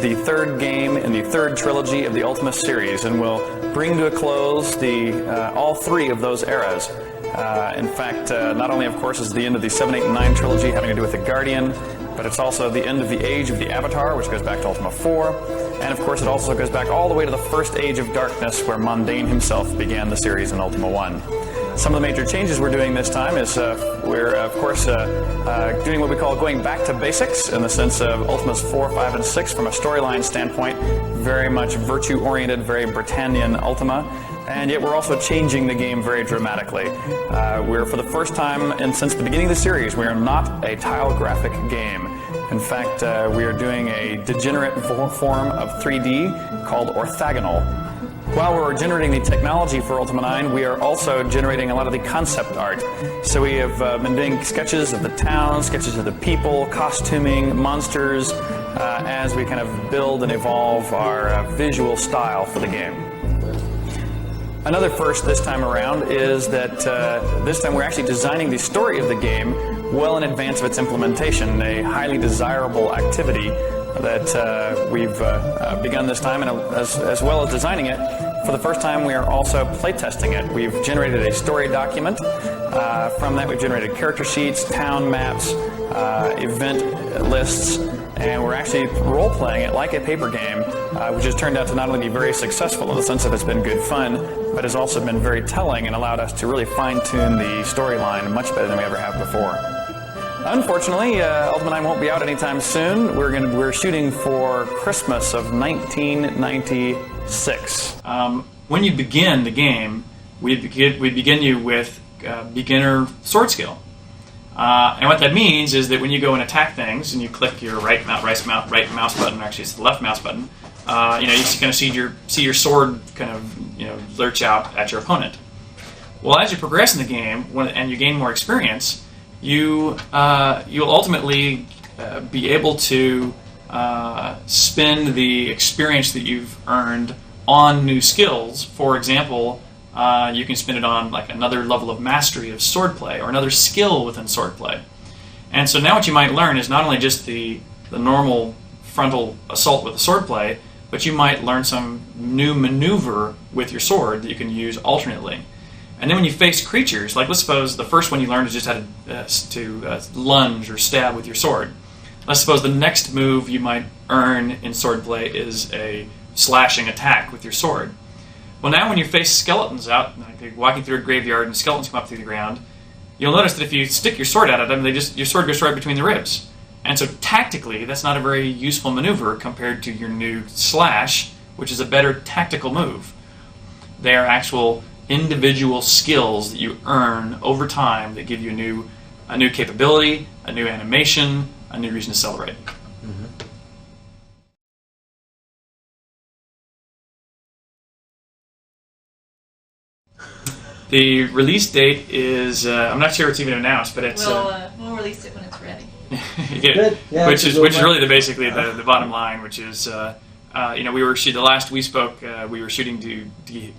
the third game in the third trilogy of the Ultima series, and will bring to a close all three of those eras. In fact, not only, of course, is the end of the 7, 8, and 9 trilogy having to do with the Guardian, but it's also the end of the Age of the Avatar, which goes back to Ultima 4, and of course it also goes back all the way to the first Age of Darkness, where Mundane himself began the series in Ultima 1. Some of the major changes we're doing this time is we're, of course, doing what we call going back to basics, in the sense of Ultimas 4, 5, and 6 from a storyline standpoint, very much virtue-oriented, very Britannian Ultima. And yet we're also changing the game very dramatically. We're, for the first time and since the beginning of the series, we are not a tile graphic game. In fact, we are doing a degenerate form of 3D called orthogonal. While we're generating the technology for Ultima IX, we are also generating a lot of the concept art. So we have been doing sketches of the town, sketches of the people, costuming, monsters, as we kind of build and evolve our visual style for the game. Another first this time around is that this time we're actually designing the story of the game well in advance of its implementation, a highly desirable activity that we've begun this time, and as well as designing it, for the first time we are also playtesting it. We've generated a story document. From that we've generated character sheets, town maps, event lists, and we're actually role-playing it like a paper game, which has turned out to not only be very successful in the sense that it's been good fun, but has also been very telling and allowed us to really fine-tune the storyline much better than we ever have before. Unfortunately, Ultima IX won't be out anytime soon. We're shooting for Christmas of 1996. When you begin the game, we begin you with beginner sword skill. And what that means is that when you go and attack things, and you click your right mouse button, actually it's the left mouse button, you kind of see your sword kind of lurch out at your opponent. Well, as you progress in the game and you gain more experience, you'll ultimately be able to spend the experience that you've earned on new skills. For example, you can spend it on like another level of mastery of swordplay or another skill within swordplay. And so now what you might learn is not only just the normal frontal assault with the swordplay, but you might learn some new maneuver with your sword that you can use alternately. And then when you face creatures, like let's suppose the first one you learned is just how to lunge or stab with your sword. Let's suppose the next move you might earn in swordplay is a slashing attack with your sword. Well, now when you face skeletons out, like you're walking through a graveyard and skeletons come up through the ground, you'll notice that if you stick your sword out at them, your sword goes right between the ribs. And so tactically, that's not a very useful maneuver compared to your new slash, which is a better tactical move. They are actual individual skills that you earn over time that give you a new capability, a new animation, a new reason to celebrate. Mm-hmm. The release date is, I'm not sure it's even announced, but it's... We'll release it when it's ready. Yeah, which is really basically the bottom line, which is, we were the last we spoke, we were shooting to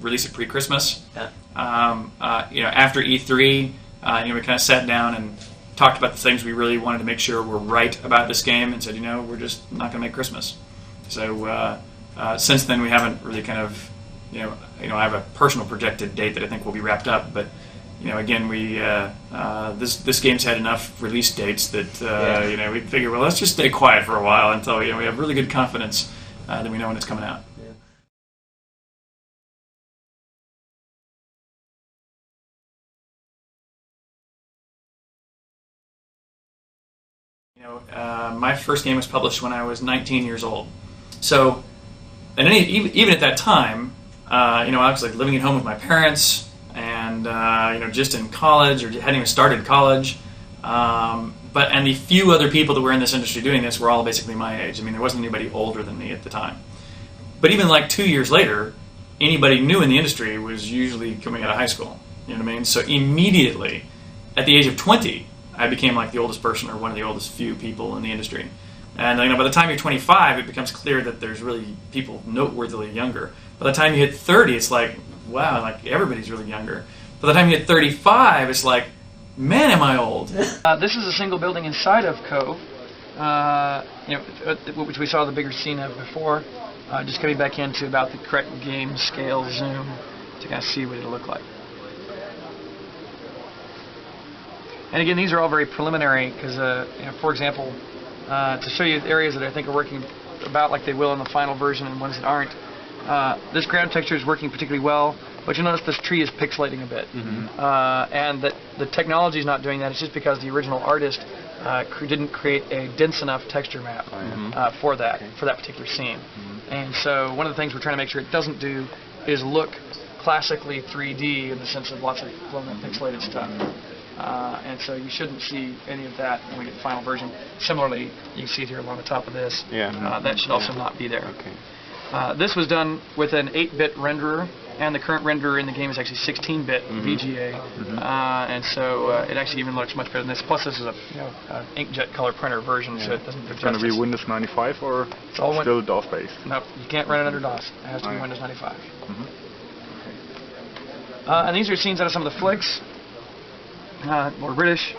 release it pre-Christmas. Yeah. After E3, we kind of sat down and talked about the things we really wanted to make sure were right about this game, and said, we're just not going to make Christmas. So since then, we haven't really kind of, I have a personal projected date that I think will be wrapped up, but again, we this game's had enough release dates that we figure, well, let's just stay quiet for a while until we have really good confidence that we know when it's coming out. My first game was published when I was 19 years old. So, and even at that time, I was like living at home with my parents, and just in college or hadn't even started college. And the few other people that were in this industry doing this were all basically my age. I mean, there wasn't anybody older than me at the time. But even like 2 years later, anybody new in the industry was usually coming out of high school. You know what I mean? So immediately, at the age of 20, I became like the oldest person or one of the oldest few people in the industry. And by the time you're 25, it becomes clear that there's really people noteworthily younger. By the time you hit 30, it's like, wow, like everybody's really younger. By the time you hit 35, it's like, man, am I old. This is a single building inside of Cove. which we saw the bigger scene of before, just coming back into about the correct game scale zoom to kind of see what it'll look like. And again, these are all very preliminary because, for example, to show you the areas that I think are working about like they will in the final version and ones that aren't, this ground texture is working particularly well, but you'll notice this tree is pixelating a bit. And that the technology is not doing that. It's just because the original artist didn't create a dense enough texture map for that particular scene. And so one of the things we're trying to make sure it doesn't do is look classically 3D in the sense of lots of blown up pixelated stuff. And so you shouldn't see any of that when we get the final version. Similarly, you can see it here along the top of this. That should also not be there. This was done with an 8-bit renderer, and the current renderer in the game is actually 16-bit VGA, and so it actually even looks much better than this. Plus, this is a inkjet color printer version, so it doesn't do justice. It's going to be Windows 95 or still DOS-based? Nope, you can't run it under DOS. It has to be Windows 95. And these are scenes out of some of the flicks. More British.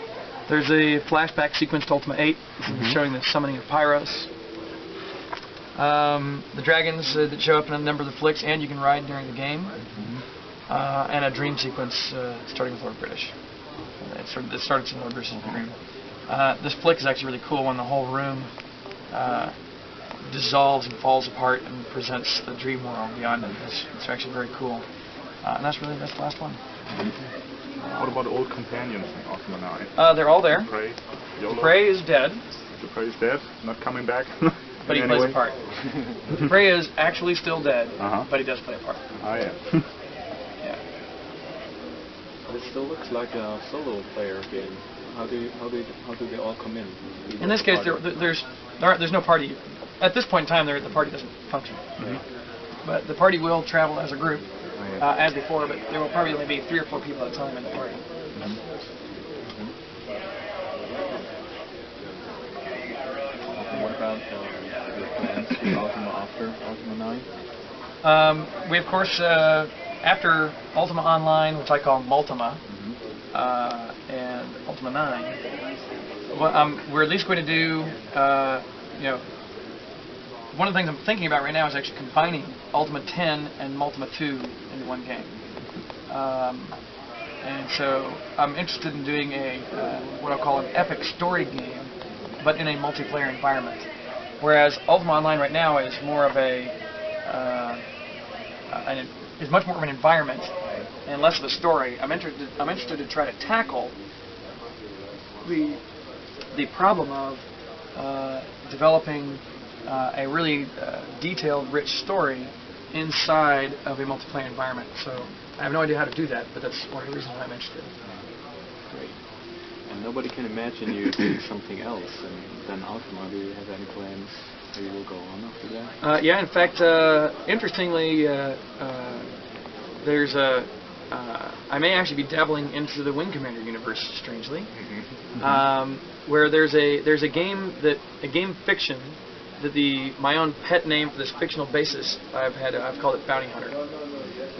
There's a flashback sequence to Ultima IX, showing the summoning of Pyros. The dragons that show up in a number of the flicks, and you can ride during the game. And a dream sequence starting with Lord British. It starts in Lord British's dream. This flick is actually really cool when the whole room dissolves and falls apart and presents the dream world beyond it. It's actually very cool. And that's the last one. What about the old companions in Ultima IX? They're all there. Prey, Prey is dead. The Prey is dead, not coming back. But he plays a part. Prey is actually still dead, but he does play a part. Yeah. It still looks like a solo player game. How do they all come in? In this case, there's no party. At this point in time, the party doesn't function. But the party will travel as a group, as before, but there will probably only be 3 or 4 people at a time in the party. What about your plans for Ultima after Ultima IX? We, of course, after Ultima Online, which I call Multima, and Ultima IX, we're at least going to do, one of the things I'm thinking about right now is actually combining Ultima 10 and Ultima 2 into one game. And so I'm interested in doing what I'll call an epic story game, but in a multiplayer environment. Whereas Ultima Online right now is more of is much more of an environment and less of a story. I'm interested to try to tackle the problem of developing a really detailed, rich story inside of a multiplayer environment. So I have no idea how to do that, but that's one of the reasons I'm interested. Great. And nobody can imagine you doing something else than Ultima. Do you have any plans how you will go on after that? Yeah, in fact, interestingly, there's I may actually be dabbling into the Wing Commander universe, strangely, where there's a game fiction that my own pet name for this fictional basis I've called it Bounty Hunter,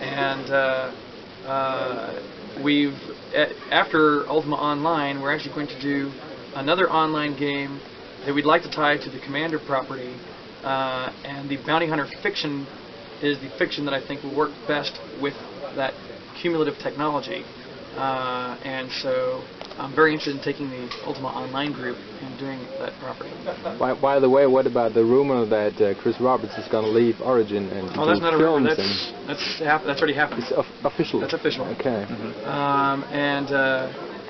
and after Ultima Online, we're actually going to do another online game that we'd like to tie to the Commander property, and the Bounty Hunter fiction is the fiction that I think will work best with that cumulative technology, and so I'm very interested in taking the Ultima Online group and doing that property. By the way, what about the rumor that Chris Roberts is going to leave Origin and do that's not a rumor. That's already happened. It's official. That's official. Okay.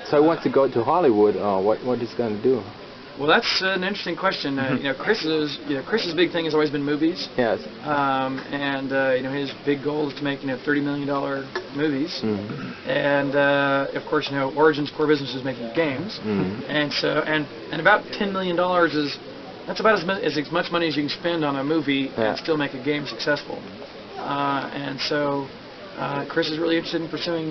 So he wants to go to Hollywood. What he's going to do? Well, that's an interesting question. Chris's big thing has always been movies. Yes. His big goal is to make $30 million movies. And of course, Origin's core business is making games. And so and about $10 million that's about as much money as you can spend on a movie and still make a game successful. And so Chris is really interested in pursuing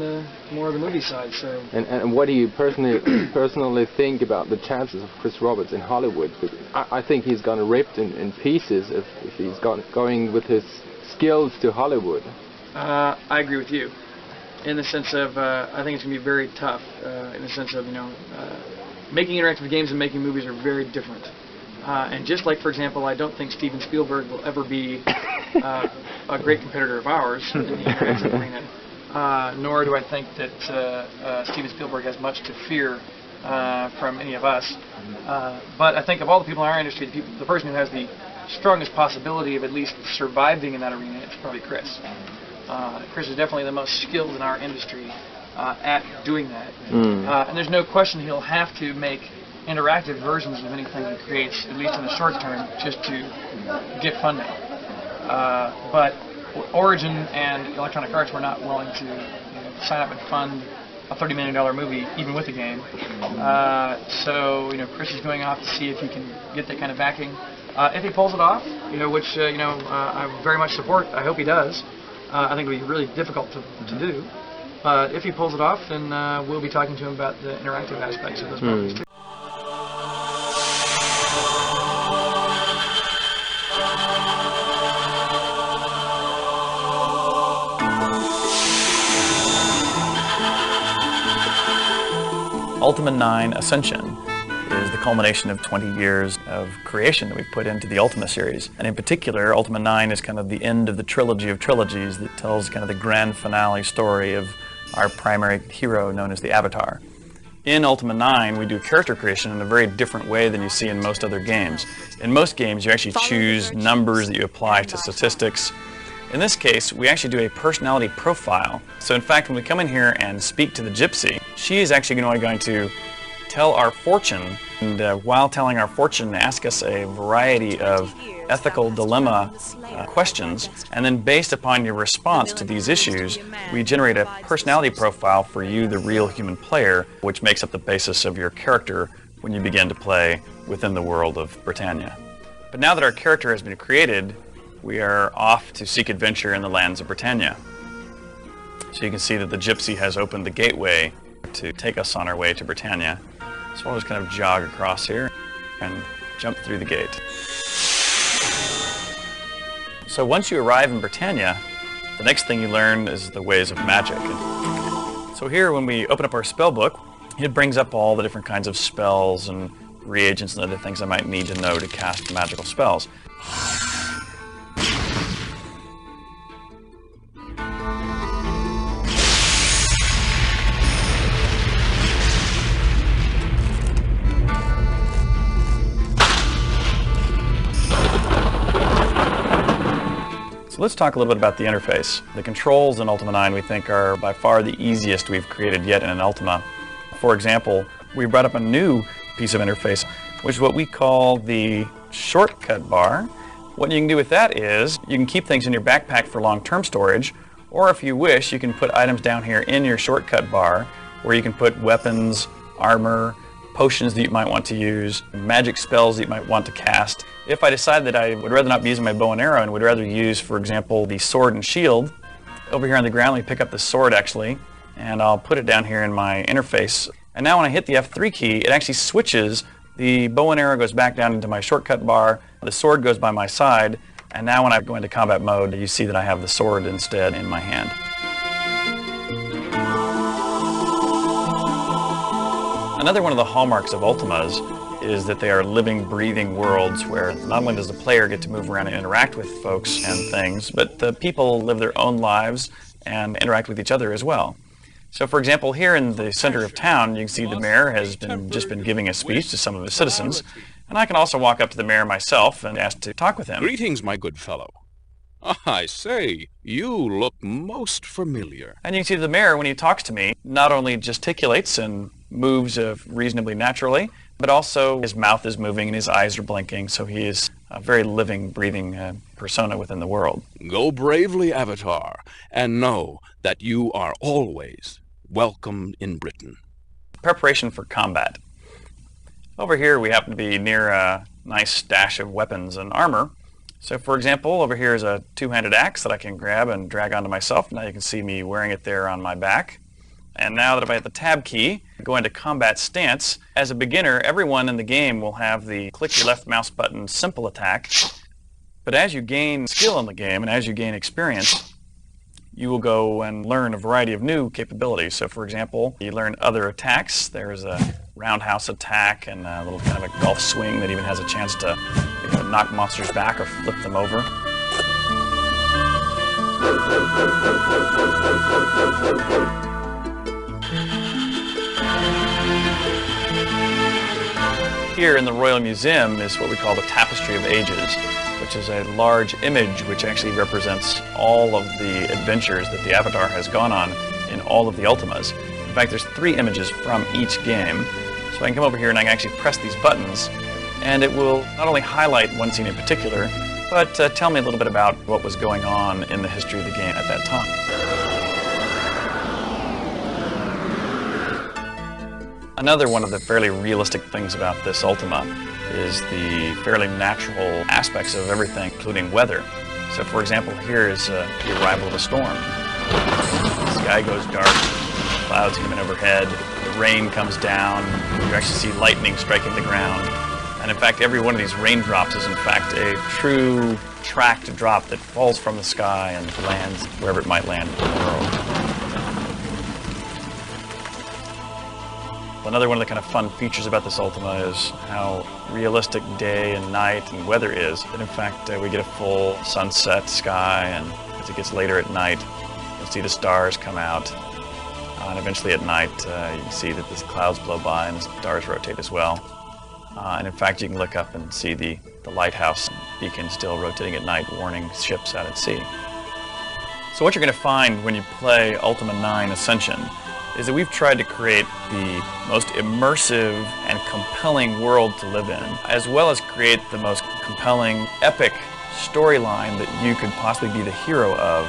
more of the movie side. So. And what do you personally think about the chances of Chris Roberts in Hollywood? I think he's gonna ripped in pieces if he's going with his skills to Hollywood. I agree with you, in the sense of I think it's gonna be very tough. In the sense of making interactive games and making movies are very different. And just like, for example, I don't think Steven Spielberg will ever be a great competitor of ours in the interactive arena, nor do I think that Steven Spielberg has much to fear from any of us. But I think of all the people in our industry, the person who has the strongest possibility of at least surviving in that arena is probably Chris. Chris is definitely the most skilled in our industry at doing that. And there's no question he'll have to make interactive versions of anything he creates, at least in the short term, just to get funding. But Origin and Electronic Arts were not willing to sign up and fund a $30 million movie, even with the game. So Chris is going off to see if he can get that kind of backing. If he pulls it off, which I very much support. I hope he does. I think it'll be really difficult to do. But if he pulls it off, then we'll be talking to him about the interactive aspects of those movies too. Ultima IX Ascension is the culmination of 20 years of creation that we've put into the Ultima series. And in particular, Ultima IX is kind of the end of the trilogy of trilogies that tells kind of the grand finale story of our primary hero known as the Avatar. In Ultima IX, we do character creation in a very different way than you see in most other games. In most games, you actually choose numbers that you apply to statistics. In this case, we actually do a personality profile. So in fact, when we come in here and speak to the gypsy, she is actually going to tell our fortune, and while telling our fortune, ask us a variety of ethical dilemma questions, and then based upon your response to these issues, we generate a personality profile for you, the real human player, which makes up the basis of your character when you begin to play within the world of Britannia. But now that our character has been created, we are off to seek adventure in the lands of Britannia. So you can see that the gypsy has opened the gateway to take us on our way to Britannia. So I'll just kind of jog across here and jump through the gate. So once you arrive in Britannia, the next thing you learn is the ways of magic. So here, when we open up our spell book, it brings up all the different kinds of spells and reagents and other things I might need to know to cast magical spells. So let's talk a little bit about the interface. The controls in Ultima IX we think are by far the easiest we've created yet in an Ultima. For example, we brought up a new piece of interface, which is what we call the shortcut bar. What you can do with that is you can keep things in your backpack for long-term storage, or if you wish, you can put items down here in your shortcut bar where you can put weapons, armor, potions that you might want to use, magic spells that you might want to cast. If I decide that I would rather not be using my bow and arrow and would rather use, for example, the sword and shield, over here on the ground, let me pick up the sword actually, and I'll put it down here in my interface. And now when I hit the F3 key, it actually switches. The bow and arrow goes back down into my shortcut bar, the sword goes by my side, and now when I go into combat mode, you see that I have the sword instead in my hand. Another one of the hallmarks of Ultimas is that they are living, breathing worlds where not only does the player get to move around and interact with folks and things, but the people live their own lives and interact with each other as well. So for example, here in the center of town, you can see the mayor has just been giving a speech to some of his citizens, and I can also walk up to the mayor myself and ask to talk with him. Greetings, my good fellow. I say, you look most familiar. And you can see the mayor, when he talks to me, not only gesticulates and moves reasonably naturally, but also his mouth is moving and his eyes are blinking, so he is a very living, breathing persona within the world. Go bravely, Avatar, and know that you are always welcome in Britain. Preparation for combat. Over here we happen to be near a nice stash of weapons and armor. So for example, over here is a two-handed axe that I can grab and drag onto myself. Now you can see me wearing it there on my back. And now that if I hit the tab key, go into combat stance, as a beginner, everyone in the game will have the click your left mouse button simple attack. But as you gain skill in the game and as you gain experience, you will go and learn a variety of new capabilities. So for example, you learn other attacks. There's a roundhouse attack and a little kind of a golf swing that even has a chance to knock monsters back or flip them over. Here in the Royal Museum is what we call the Tapestry of Ages, which is a large image which actually represents all of the adventures that the Avatar has gone on in all of the Ultimas. In fact, there's 3 images from each game. So I can come over here and I can actually press these buttons, and it will not only highlight one scene in particular, but tell me a little bit about what was going on in the history of the game at that time. Another one of the fairly realistic things about this Ultima is the fairly natural aspects of everything, including weather. So for example, here is the arrival of a storm. The sky goes dark, clouds come in overhead, the rain comes down, you actually see lightning striking the ground. And in fact, every one of these raindrops is in fact a true tracked drop that falls from the sky and lands wherever it might land in the world. Another one of the kind of fun features about this Ultima is how realistic day and night and weather is. And in fact, we get a full sunset sky, and as it gets later at night, you'll see the stars come out. And eventually at night, you can see that the clouds blow by and the stars rotate as well. And in fact, you can look up and see the lighthouse beacon still rotating at night, warning ships out at sea. So what you're going to find when you play Ultima IX Ascension is that we've tried to create the most immersive and compelling world to live in, as well as create the most compelling, epic storyline that you could possibly be the hero of.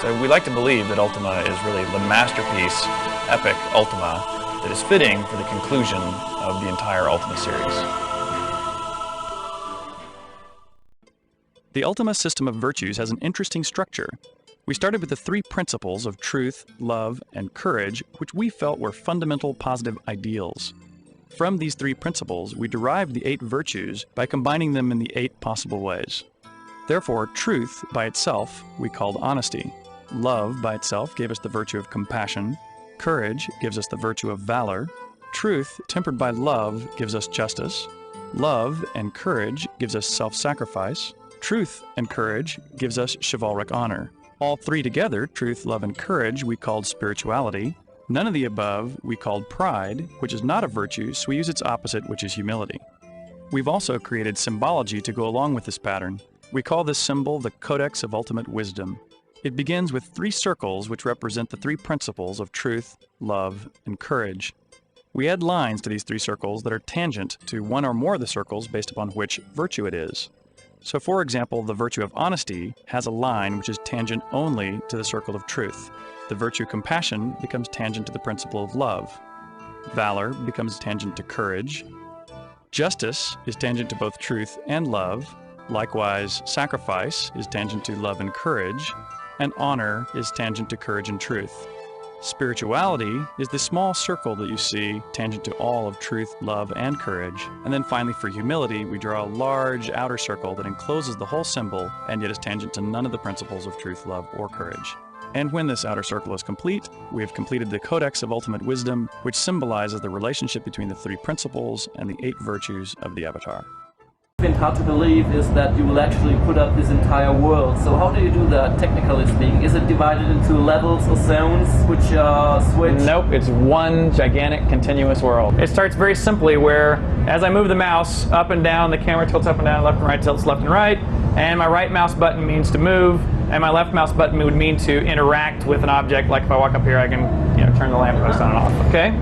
So we like to believe that Ultima is really the masterpiece, epic Ultima, that is fitting for the conclusion of the entire Ultima series. The Ultima system of virtues has an interesting structure. We started with the 3 principles of truth, love, and courage, which we felt were fundamental positive ideals. From these 3 principles, we derived the 8 virtues by combining them in the 8 possible ways. Therefore, truth by itself we called honesty. Love by itself gave us the virtue of compassion. Courage gives us the virtue of valor. Truth, tempered by love, gives us justice. Love and courage gives us self-sacrifice. Truth and courage gives us chivalric honor. All 3 together, truth, love, and courage, we called spirituality. None of the above we called pride, which is not a virtue, so we use its opposite, which is humility. We've also created symbology to go along with this pattern. We call this symbol the Codex of Ultimate Wisdom. It begins with 3 circles which represent the 3 principles of truth, love, and courage. We add lines to these 3 circles that are tangent to one or more of the circles based upon which virtue it is. So for example, the virtue of honesty has a line which is tangent only to the circle of truth. The virtue compassion becomes tangent to the principle of love. Valor becomes tangent to courage. Justice is tangent to both truth and love. Likewise, sacrifice is tangent to love and courage. And honor is tangent to courage and truth. Spirituality is the small circle that you see tangent to all of truth, love, and courage. And then finally, for humility, we draw a large outer circle that encloses the whole symbol and yet is tangent to none of the principles of truth, love, or courage. And when this outer circle is complete, we have completed the Codex of Ultimate Wisdom, which symbolizes the relationship between the 3 principles and the 8 virtues of the Avatar. It's hard to believe is that you will actually put up this entire world. So how do you do that, technically speaking? Is it divided into levels or zones which are switched? Nope, it's one gigantic continuous world. It starts very simply where, as I move the mouse up and down, the camera tilts up and down, left and right tilts left and right, and my right mouse button means to move, and my left mouse button would mean to interact with an object. Like if I walk up here, I can turn the lamppost on and off, okay?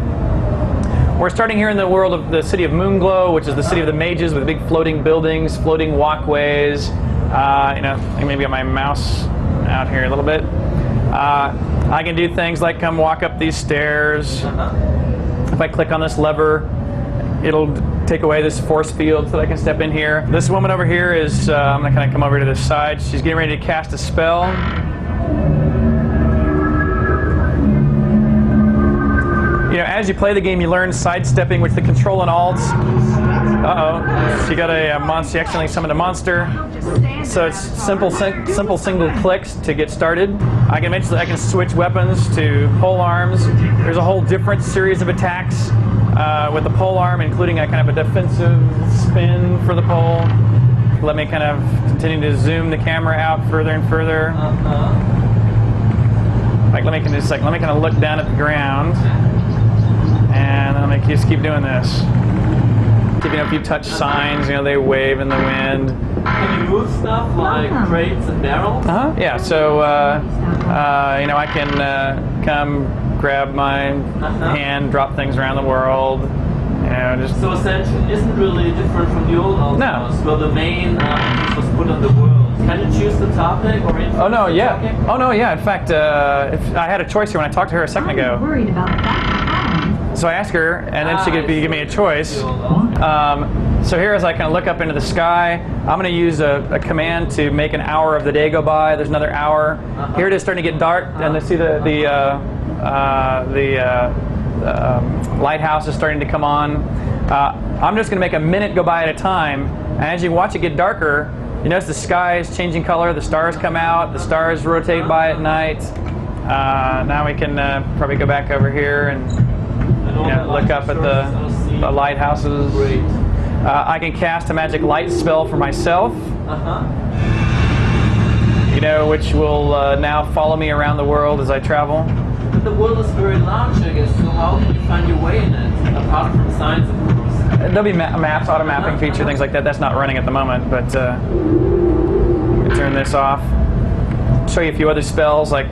We're starting here in the world of the city of Moonglow, which is the city of the mages with big floating buildings, floating walkways. Maybe get my mouse out here a little bit. I can do things like come walk up these stairs. If I click on this lever, it'll take away this force field so that I can step in here. This woman over here is, I'm going to kind of come over to this side. She's getting ready to cast a spell. As you play the game, you learn sidestepping with the control and alt. Uh-oh. So you got a monster, you accidentally summoned a monster. So it's simple single clicks to get started. I can switch weapons to pole arms. There's a whole different series of attacks with the pole arm, including a kind of a defensive spin for the pole. Let me kind of continue to zoom the camera out further and further. Like let me kind of look down at the ground, and then let me just keep doing this. If you touch signs, they wave in the wind. Can you move stuff like crates and barrels? Yeah. So I can come grab my hand, drop things around the world. So Ascension isn't really different from the old Ultimas, where the main was put on the world. Can you choose the topic or influence Oh no, yeah. topic? Oh no, yeah. In fact, if I had a choice here when I talked to her a second ago. Worried about that. So I asked her, and then she could give me a choice. So here, as I kind of look up into the sky, I'm going to use a command to make an hour of the day go by. There's another hour. Here it is starting to get dark, and I see the lighthouse is starting to come on. I'm just going to make a minute go by at a time, and as you watch it get darker, you notice the sky is changing color, the stars come out, the stars rotate by at night. Now we can probably go back over here and look up at the lighthouses. I can cast a magic light spell for myself, which will now follow me around the world as I travel. But the world is very large, I guess, so how can you find your way in it, apart from science, of course? There'll be maps, auto-mapping feature, things like that. That's not running at the moment, but turn this off. Show you a few other spells, like...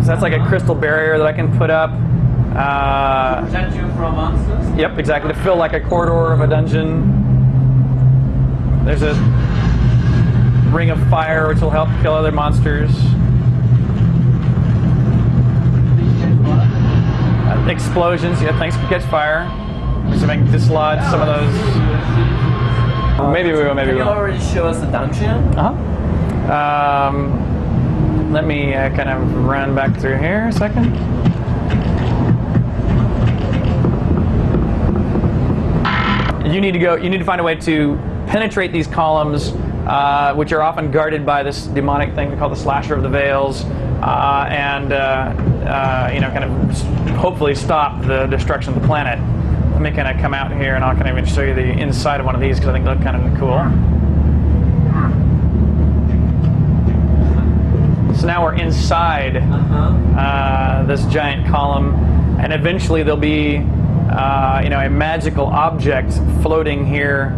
So that's like a crystal barrier that I can put up. Protect you from monsters? Yep, exactly. To fill like a corridor of a dungeon. There's a ring of fire which will help kill other monsters. Explosions, yeah, thanks for catch fire. Just to dislodge some of those. Maybe we will, maybe we will. Can you already show us the dungeon? Let me kind of run back through here a second. You need to find a way to penetrate these columns, which are often guarded by this demonic thing we call the Slasher of the Veils, and kind of hopefully stop the destruction of the planet. Let me kind of come out here, and I'll kind of even show you the inside of one of these because I think they look kind of cool. So now we're inside this giant column, and eventually there'll be a magical object floating here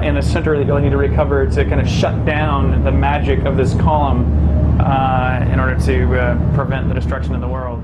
in the center that you'll need to recover to kind of shut down the magic of this column in order to prevent the destruction of the world.